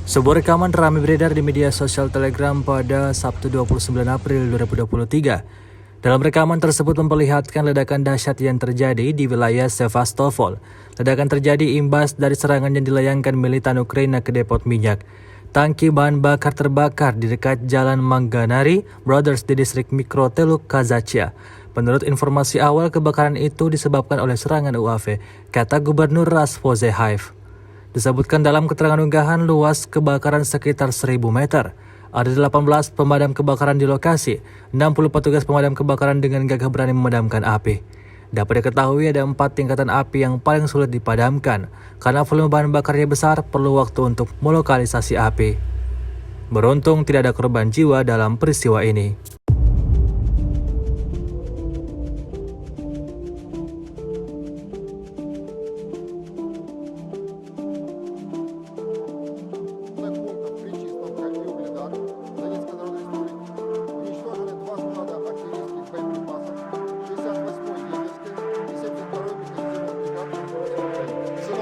Sebuah rekaman ramai beredar di media sosial Telegram pada Sabtu 29 April 2023. Dalam rekaman tersebut memperlihatkan ledakan dahsyat yang terjadi di wilayah Sevastopol. Ledakan terjadi imbas dari serangan yang dilayangkan militan Ukraina ke depot minyak. Tangki bahan bakar terbakar di dekat Jalan Manganari Brothers di distrik Mikro Teluk Kazachia. Menurut informasi awal, kebakaran itu disebabkan oleh serangan UAV, kata Gubernur Raspozehaev. Disebutkan dalam keterangan unggahan, luas kebakaran sekitar 1.000 meter. Ada 18 pemadam kebakaran di lokasi, 60 petugas pemadam kebakaran dengan gagah berani memadamkan api. Dapat diketahui ada 4 tingkatan api yang paling sulit dipadamkan. Karena volume bahan bakarnya besar, perlu waktu untuk melokalisasi api. Beruntung tidak ada korban jiwa dalam peristiwa ini.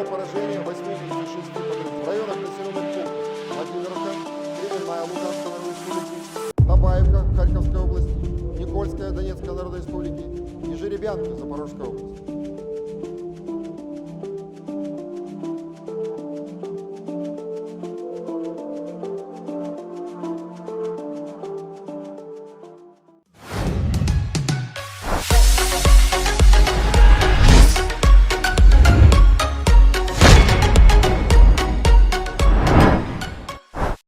Поражение 86 в районах населенных пунктов Владимировка, Кременная Луганской Народной Республики, Табаевка Харьковской области, Никольская Донецкой Народной Республики и Жеребянки Запорожской области.